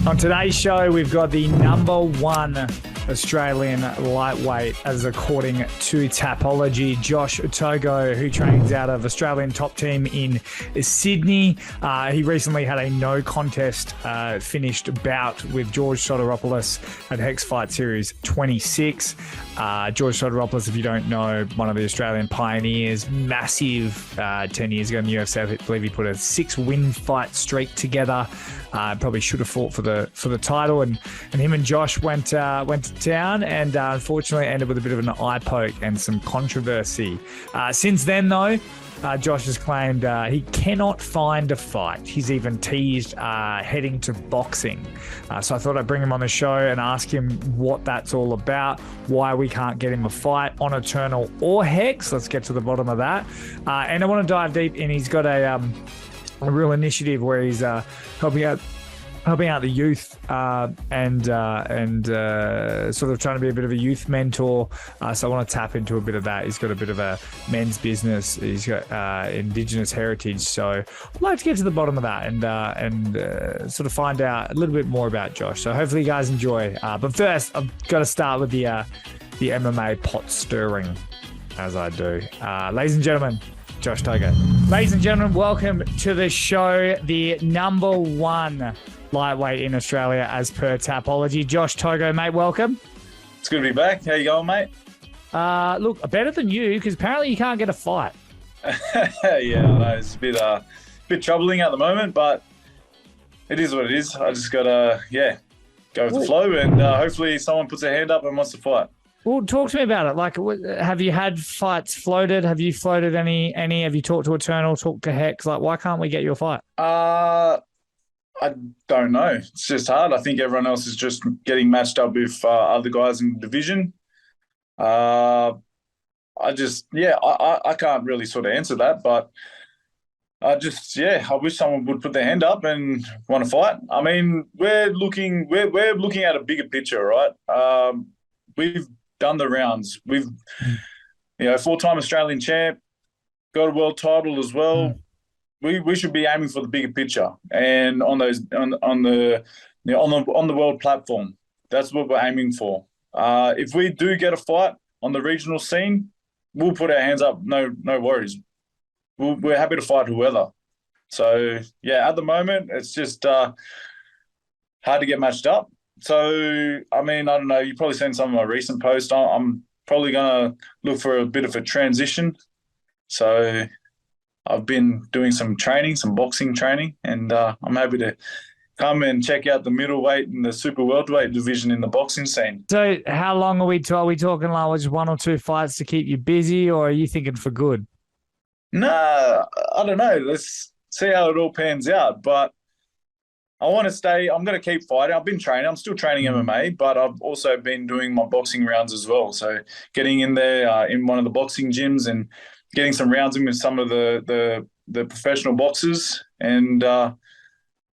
On today's show, we've got the #1 Australian lightweight, as according to Tapology, Josh Togo, who trains out of Australian top team in Sydney. He recently had a no contest finished bout with George Sotiropoulos at Hex Fight Series 26. George Sotiropoulos, if you don't know, one of the Australian pioneers, massive 10 years ago in the UFC. I believe he put a 6-win fight streak together. Probably should have fought for the title, and him and Josh went to town, and unfortunately ended with a bit of an eye poke and some controversy. Since then, though, Josh has claimed he cannot find a fight. He's even teased heading to boxing. So I thought I'd bring him on the show and ask him what that's all about, why we can't get him a fight on Eternal or Hex. Let's get to the bottom of that. And I want to dive deep in. He's got a real initiative where he's helping out the youth and sort of trying to be a bit of a youth mentor. So I want to tap into a bit of that. He's got a bit of a men's business. He's got Indigenous heritage. So I'd like to get to the bottom of that and sort of find out a little bit more about Josh. So hopefully you guys enjoy. But first, I've got to start with the MMA pot stirring, as I do. Ladies and gentlemen, Josh Togo. Ladies and gentlemen, welcome to the show, the #1 lightweight in Australia as per Tapology. Josh Togo, mate, welcome. It's good to be back. How you going, mate? Look, better than you, because apparently you can't get a fight. Yeah, I know. It's a bit troubling at the moment, but it is what it is. I just got to, go with the flow, and hopefully someone puts their hand up and wants to fight. Well, talk to me about it. Like, have you had fights floated? Have you floated any? Have you talked to Eternal, talked to Hex? Like, why can't we get you a fight? I don't know. It's just hard. I think everyone else is just getting matched up with other guys in the division. I can't really sort of answer that, but I wish someone would put their hand up and want to fight. I mean, we're looking at a bigger picture, right? We've done the rounds. We've, 4-time Australian champ, got a world title as well. We should be aiming for the bigger picture and on the world platform. That's what we're aiming for. If we do get a fight on the regional scene, we'll put our hands up. No worries. We're happy to fight whoever. So at the moment it's just hard to get matched up. So, I mean, I don't know. You've probably seen some of my recent posts. I'm probably going to look for a bit of a transition. So I've been doing some boxing training, and I'm happy to come and check out the middleweight and the super welterweight division in the boxing scene. So how long are we talking like just 1 or 2 fights to keep you busy, or are you thinking for good? No, I don't know. Let's see how it all pans out. But I want to stay. I'm going to keep fighting. I've been training. I'm still training MMA, but I've also been doing my boxing rounds as well. So getting in there in one of the boxing gyms and getting some rounds in with some of the professional boxers and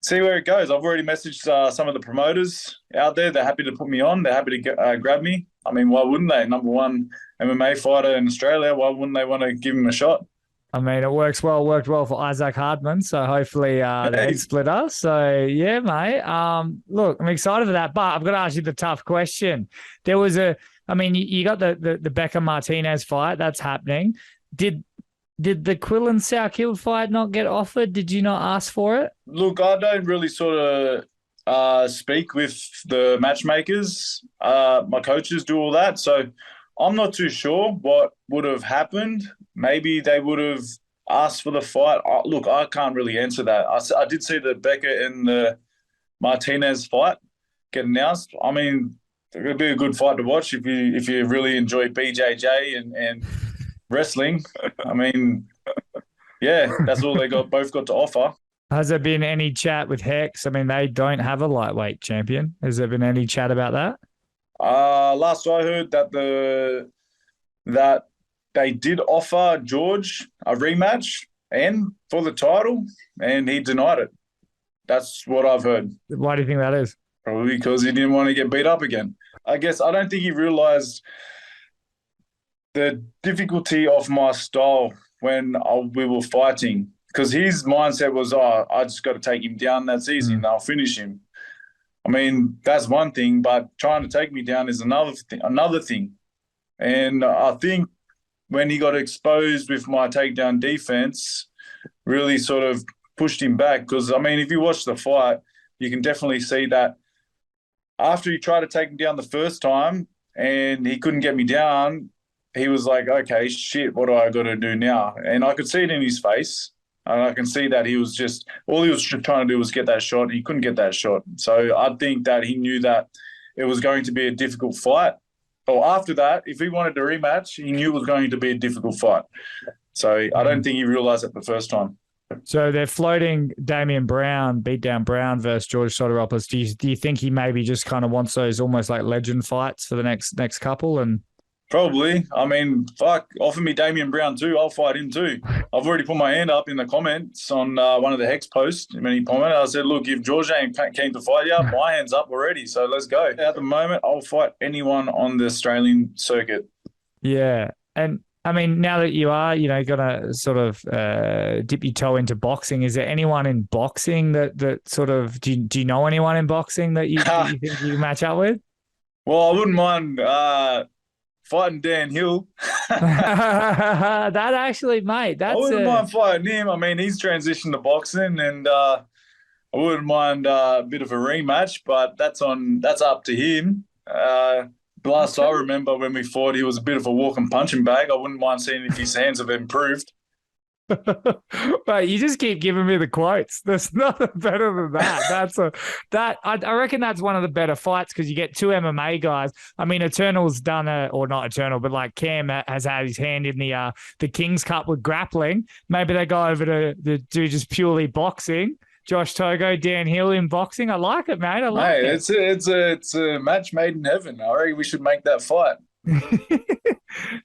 see where it goes. I've already messaged some of the promoters out there. They're happy to put me on. They're happy to grab me. I mean, why wouldn't they? #1 MMA fighter in Australia. Why wouldn't they want to give him a shot? I mean, it worked well for Isaac Hardman, so hopefully they split us. So, yeah, mate. Look, I'm excited for that, but I've got to ask you the tough question. There was you got the Becca Martinez fight. That's happening. Did the Quillan Sourkill fight not get offered? Did you not ask for it? Look, I don't really sort of speak with the matchmakers. My coaches do all that, so I'm not too sure what would have happened. Maybe they would have asked for the fight. Look, I can't really answer that. I did see the Becca and the Martinez fight get announced. I mean, it would be a good fight to watch if you really enjoy BJJ and wrestling. I mean, that's all they both got to offer. Has there been any chat with Hex? I mean, they don't have a lightweight champion. Has there been any chat about that? Last I heard that they did offer George a rematch and for the title, and he denied it. That's what I've heard. Why do you think that is? Probably because he didn't want to get beat up again. I guess I don't think he realised the difficulty of my style when we were fighting, because his mindset was, I just got to take him down. That's easy, and I'll finish him. I mean, that's one thing, but trying to take me down is another thing. And I think when he got exposed with my takedown defense, really sort of pushed him back. Because, I mean, if you watch the fight, you can definitely see that after he tried to take me down the first time and he couldn't get me down, he was like, okay, shit, what do I got to do now? And I could see it in his face. And I can see that he was just, all he was trying to do was get that shot. He couldn't get that shot. So I think that he knew that it was going to be a difficult fight. Or after that, if he wanted to rematch, he knew it was going to be a difficult fight. So I don't think he realised it the first time. So they're floating Damian Brown, beatdown Brown versus George Sotiropoulos. Do you think he maybe just kind of wants those almost like legend fights for the next couple? And probably. I mean, fuck, offer me Damian Brown too. I'll fight him too. I've already put my hand up in the comments on one of the Hex posts. When he commented, I said, look, if George ain't keen to fight you, my hand's up already. So let's go. At the moment, I'll fight anyone on the Australian circuit. Yeah. And I mean, now that you are, going to sort of dip your toe into boxing, is there anyone in boxing that sort of, do you know anyone in boxing that you think you can match up with? Well, I wouldn't mind fighting Dan Hill. That actually, mate, I wouldn't mind fighting him. I mean, he's transitioned to boxing, and I wouldn't mind a bit of a rematch, but that's up to him. Last I remember when we fought, he was a bit of a walking punching bag. I wouldn't mind seeing if his hands have improved. But you just keep giving me the quotes. There's nothing better than that. I reckon that's one of the better fights because you get two MMA guys. I mean, Eternal's done or not Eternal, but like Cam has had his hand in the King's Cup with grappling. Maybe they go over to do just purely boxing. Josh Togo, Dan Hill in boxing. I like it, mate. I like it. It's a match made in heaven. I reckon we should make that fight.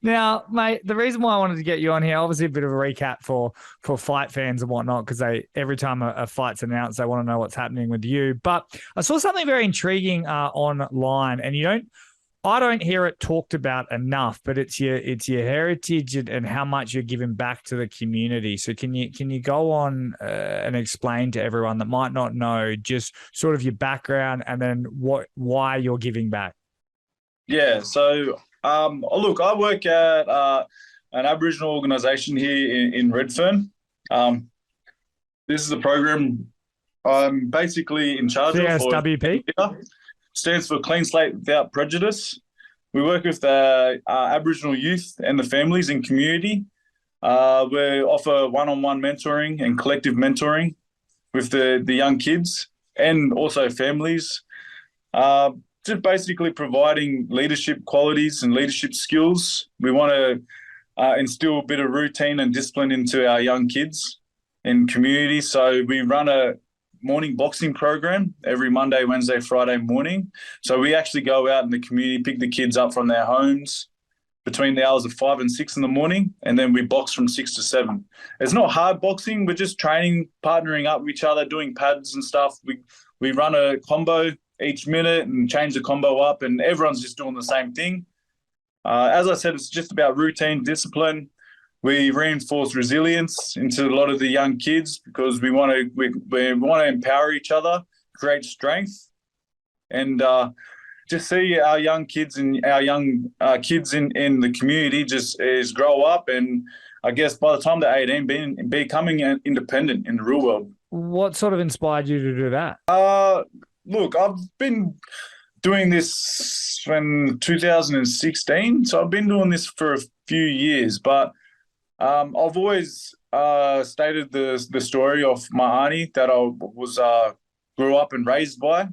Now, mate, the reason why I wanted to get you on here, obviously a bit of a recap for fight fans and whatnot, because every time a fight's announced, they want to know what's happening with you. But I saw something very intriguing online, and I don't hear it talked about enough, but it's your heritage and how much you're giving back to the community. So can you go on and explain to everyone that might not know just sort of your background and then why you're giving back? Yeah. So look, I work at an Aboriginal organisation here in Redfern. This is a program I'm basically in charge of. CSWP? Stands for Clean Slate Without Prejudice. We work with the Aboriginal youth and the families in community. We offer one-on-one mentoring and collective mentoring with the young kids and also families. Just basically providing leadership qualities and leadership skills. We want to instill a bit of routine and discipline into our young kids in community. So we run a morning boxing program every Monday, Wednesday, Friday morning. So we actually go out in the community, pick the kids up from their homes between the hours of 5 and 6 in the morning, and then we box from 6 to 7. It's not hard boxing. We're just training, partnering up with each other, doing pads and stuff. We run a combo each minute and change the combo up, and everyone's just doing the same thing. As I said, it's just about routine, discipline. We reinforce resilience into a lot of the young kids because we want to empower each other, create strength, and just see our young kids and our young kids in the community just grow up, and I guess by the time they're 18, becoming independent in the real world. What sort of inspired you to do that? Look, I've been doing this in 2016, so I've been doing this for a few years, but I've always stated the story of my auntie that I grew up and raised by.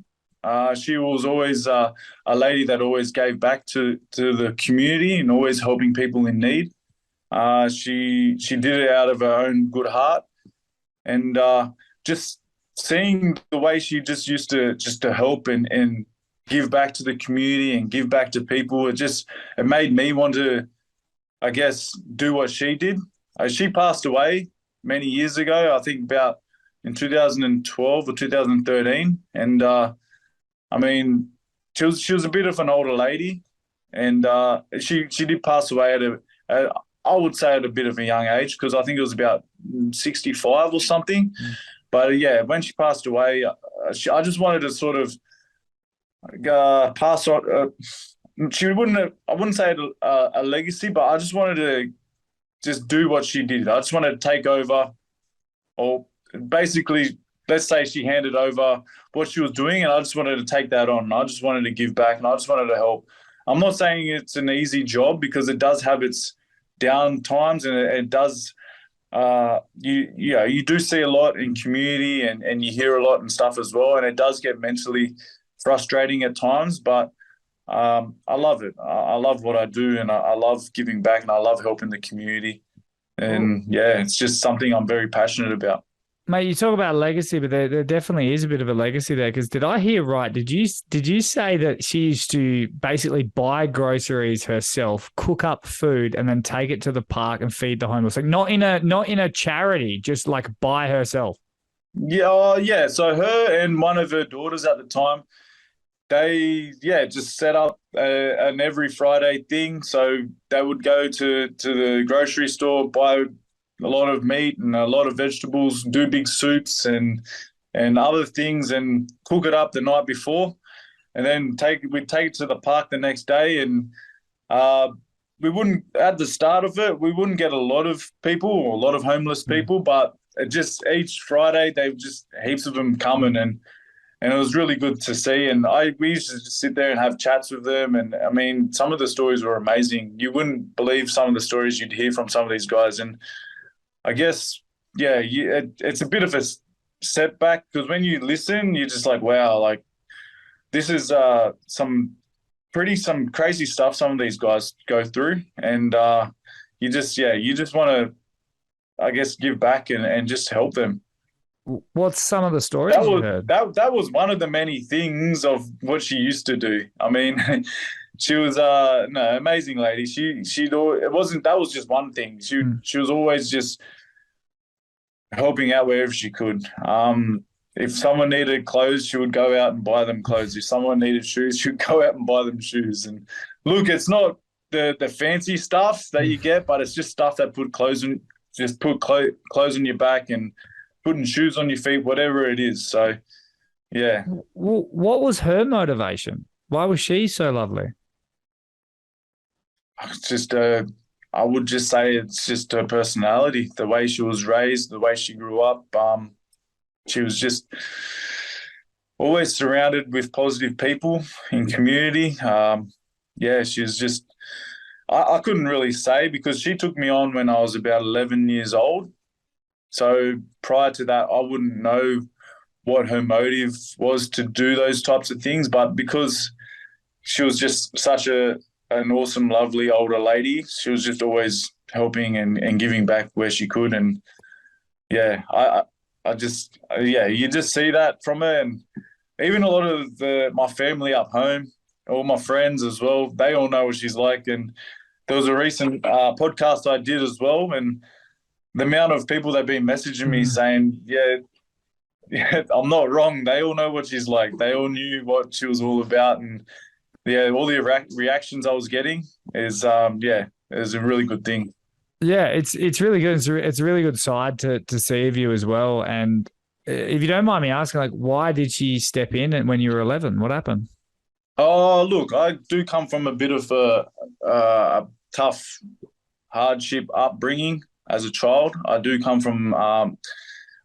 She was always a lady that always gave back to the community and always helping people in need. She did it out of her own good heart, and just seeing the way she just used to help and give back to the community and give back to people, it made me want to, I guess, do what she did. She passed away many years ago, I think about in 2012 or 2013. And I mean, she was a bit of an older lady, and she did pass away I would say at a bit of a young age, because I think it was about 65 or something. But yeah, when she passed away, I just wanted to sort of pass on. She wouldn't. I wouldn't say a legacy, but I just wanted to just do what she did. I just wanted to take over, or basically, let's say she handed over what she was doing, and I just wanted to take that on. I just wanted to give back, and I just wanted to help. I'm not saying it's an easy job because it does have its down times, and it does. You do see a lot in community, and you hear a lot and stuff as well, and it does get mentally frustrating at times, but I love it. I love what I do, and I love giving back, and I love helping the community. Well, And yeah, it's just something I'm very passionate about. mate, you talk about legacy, but there definitely is a bit of a legacy there. Because did I hear right? Did you say that she used to basically buy groceries herself, cook up food, and then take it to the park and feed the homeless? Like not in a charity, just like by herself. Yeah, yeah. So her and one of her daughters at the time, they just set up an every Friday thing. So they would go to the grocery store, buy a lot of meat and a lot of vegetables, do big soups and other things, and cook it up the night before, and then we'd take it to the park the next day, and uh, we wouldn't at the start of it we wouldn't get a lot of people or a lot of homeless Mm. people, but it just each Friday they just heaps of them coming, and it was really good to see. And we used to just sit there and have chats with them. And I mean, some of the stories were amazing. You wouldn't believe some of the stories you'd hear from some of these guys. And I guess, yeah, it's a bit of a setback because when you listen, you're just like, wow, like this is some crazy stuff some of these guys go through. And you just want to, I guess, give back and just help them. What's some of the That stories you was heard? that was one of the many things of what she used to do. I mean, she was no amazing lady. It wasn't that was just one thing. Mm. She was always just helping out wherever she could. If someone needed clothes, she would go out and buy them clothes. If someone needed shoes, she'd go out and buy them shoes. And look, it's not the fancy stuff that you get, but it's just stuff that put clothes on your back and putting shoes on your feet, whatever it is. So yeah, What was her motivation? Why was she so lovely? it's just I would just say it's just her personality, the way she was raised, the way she grew up. She was just always surrounded with positive people in community. Yeah, she was just. I couldn't really say because she took me on when I was about 11 years old. So prior to that, I wouldn't know what her motive was to do those types of things. But because she was just such an awesome, lovely older lady, she was just always helping and giving back where she could. And yeah, I just yeah, you just see that from her, and even a lot of my family up home, all my friends as well, they all know what she's like. And there was a recent podcast I did as well, and the amount of people that've been messaging me Mm. saying, yeah, yeah, I'm not wrong. They all know what she's like. They all knew what she was all about, and yeah, all the reactions I was getting is it was a really good thing. Yeah, it's really good. It's a really good side to see of you as well. And if you don't mind me asking, like, why did she step in and when you were 11? What happened? Oh, look, I do come from a bit of a tough hardship upbringing as a child. I do come from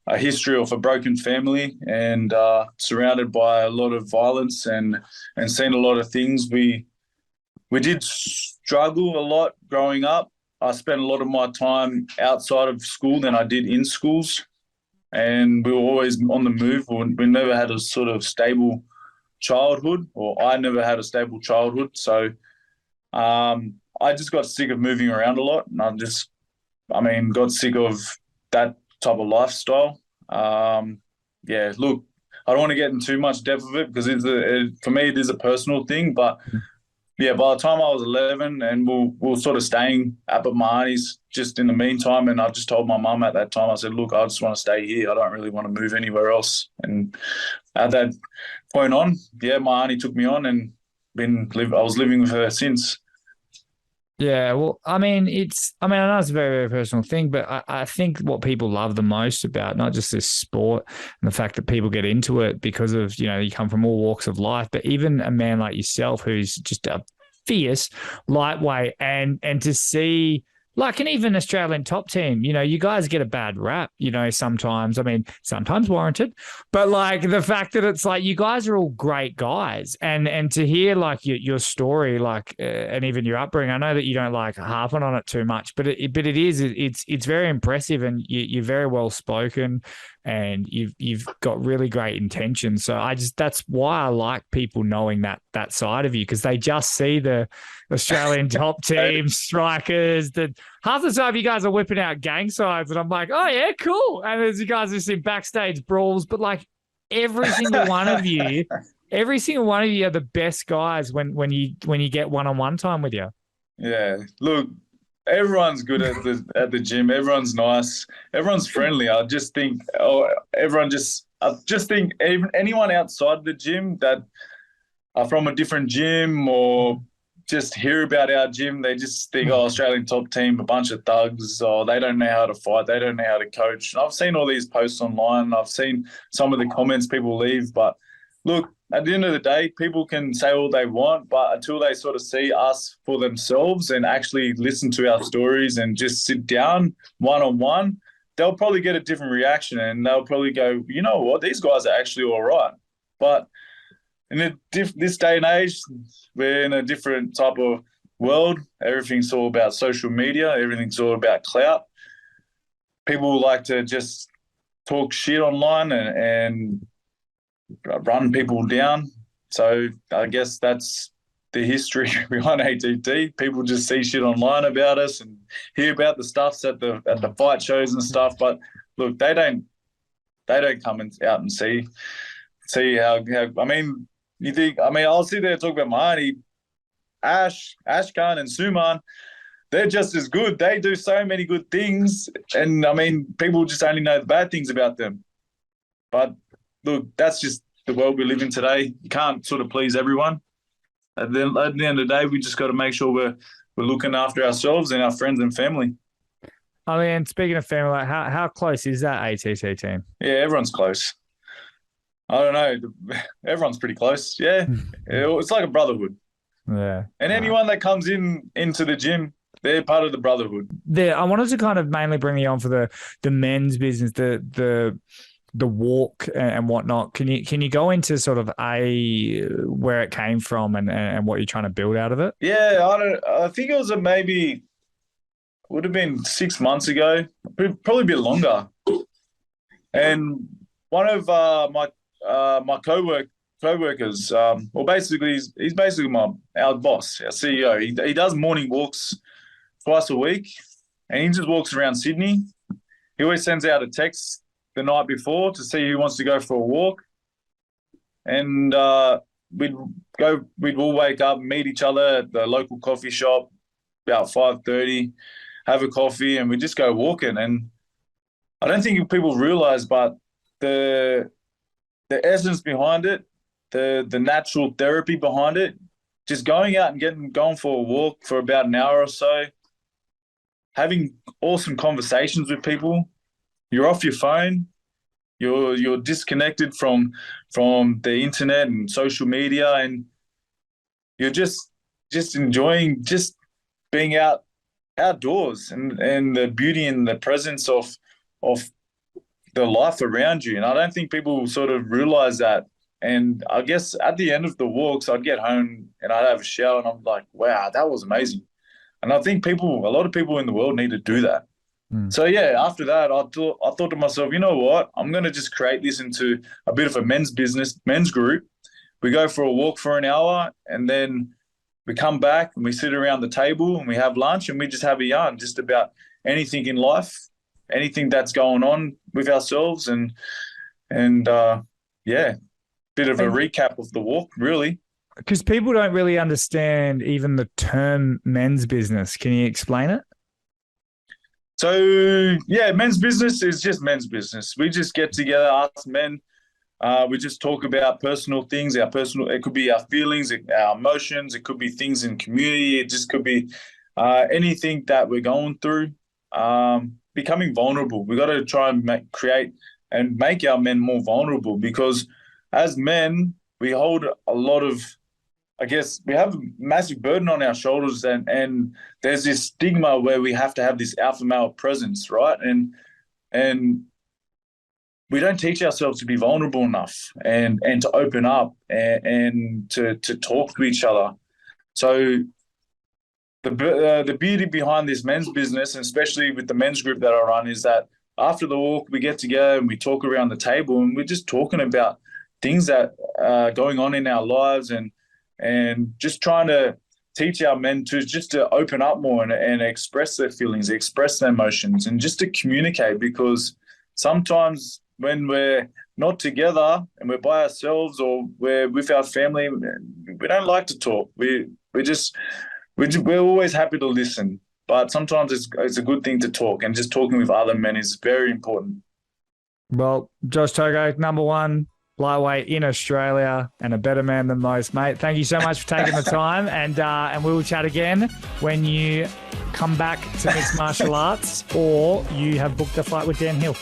a history of a broken family and surrounded by a lot of violence and seen a lot of things. We did struggle a lot growing up. I spent a lot of my time outside of school than I did in schools, and we were always on the move. We never had a sort of stable childhood, or I never had a stable childhood. So I just got sick of moving around a lot, and I mean, got sick of that type of lifestyle. Yeah, look, I don't want to get in too much depth of it because for me it is a personal thing. But yeah, by the time I was 11, and we were sort of staying up at my auntie's just in the meantime, and I just told my mum at that time, I said, look, I just want to stay here. I don't really want to move anywhere else. And at that point on, yeah, my auntie took me on, and I was living with her since. Yeah, well, I know it's a very, very personal thing, but I think what people love the most about not just this sport and the fact that people get into it because of, you come from all walks of life, but even a man like yourself who's just a fierce lightweight and to see like an even Australian top team, you guys get a bad rap, sometimes. Sometimes warranted, but like the fact that it's like you guys are all great guys, and to hear like your story, like and even your upbringing. I know that you don't like harping on it too much, but it's very impressive, and you're very well spoken, and you've got really great intentions. So that's why I like people knowing that side of you, because they just see the Australian top team strikers that half the time you guys are whipping out gang signs, and I'm like, oh yeah, cool. And as you guys are seeing backstage brawls, but like every single one of you, every single one of you are the best guys when you get one-on-one time with you. Yeah, look, everyone's good at the gym. Everyone's nice. Everyone's friendly. I just think, I just think anyone outside the gym that are from a different gym or just hear about our gym, they just think, oh, Australian top team, a bunch of thugs, or they don't know how to fight, they don't know how to coach. And I've seen all these posts online. I've seen some of the comments people leave. But look, at the end of the day, people can say all they want, but until they sort of see us for themselves and actually listen to our stories and just sit down one-on-one, they'll probably get a different reaction, and they'll probably go, you know what, these guys are actually all right. But in this day and age, we're in a different type of world. Everything's all about social media. Everything's all about clout. People like to just talk shit online and run people down. So I guess that's the history behind ATT. People just see shit online about us and hear about the stuffs at the fight shows and stuff. But look, they don't come out and see how. You think? I'll sit there and talk about my auntie, Ashkan, and Suman. They're just as good. They do so many good things, and people just only know the bad things about them. But look, that's just the world we live in today. You can't sort of please everyone. At the end of the day, we just got to make sure we're looking after ourselves and our friends and family. Speaking of family, like how close is that ATT team? Yeah, everyone's close. I don't know. Everyone's pretty close. Yeah, it's like a brotherhood. Yeah. And anyone that comes into the gym, they're part of the brotherhood. I wanted to kind of mainly bring you on for the men's business, the walk and whatnot. Can you go into sort of where it came from and what you're trying to build out of it? Yeah, I think it was would have been 6 months ago, probably a bit longer. And one of my co-workers, basically he's basically our boss, our CEO. He does morning walks twice a week, and he just walks around Sydney. He always sends out a text the night before to see who wants to go for a walk, and we'd all wake up, meet each other at the local coffee shop about 5:30, have a coffee, and we just go walking. And I don't think people realize, but the essence behind it, the natural therapy behind it, just going out and going for a walk for about an hour or so, having awesome conversations with people. You're off your phone. You're disconnected from the internet and social media, and you're just enjoying just being outdoors and the beauty and the presence of the life around you. And I don't think people sort of realize that. And I guess at the end of the walks, I'd get home and I'd have a shower, and I'm like, wow, that was amazing. And I think a lot of people in the world need to do that. So yeah, after that, I thought to myself, you know what? I'm going to just create this into a bit of a men's group. We go for a walk for an hour, and then we come back and we sit around the table and we have lunch, and we just have a yarn just about anything in life, anything that's going on with ourselves, and yeah, bit of a recap of the walk, really. Because people don't really understand even the term men's business. Can you explain it? So, yeah, men's business is just men's business. We just get together, us men. We just talk about personal things, it could be our feelings, our emotions. It could be things in community. It just could be anything that we're going through, becoming vulnerable. We got to try and create and make our men more vulnerable, because as men, we hold a lot of, I guess, we have a massive burden on our shoulders, and there's this stigma where we have to have this alpha male presence, right? And we don't teach ourselves to be vulnerable enough and to open up and to talk to each other. So the beauty behind this men's business, and especially with the men's group that I run, is that after the walk, we get together and we talk around the table, and we're just talking about things that are going on in our lives, and just trying to teach our men to just to open up more and express their feelings, express their emotions, and just to communicate. Because sometimes when we're not together and we're by ourselves or we're with our family, we don't like to talk. We're always happy to listen, but sometimes it's a good thing to talk, and just talking with other men is very important. Well, Josh Togo, number one lightweight in Australia and a better man than most, mate. Thank you so much for taking the time, and we will chat again when you come back to mixed martial arts or you have booked a fight with Dan Hill.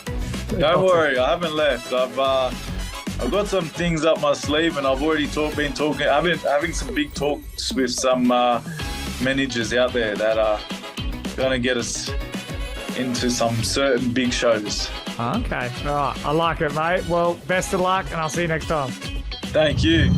Don't worry, I haven't left. I've got some things up my sleeve, and I've already been talking. I've been having some big talks with some managers out there that are going to get us into some certain big shows. Okay, all right. I like it, mate. Well, best of luck, and I'll see you next time. Thank you.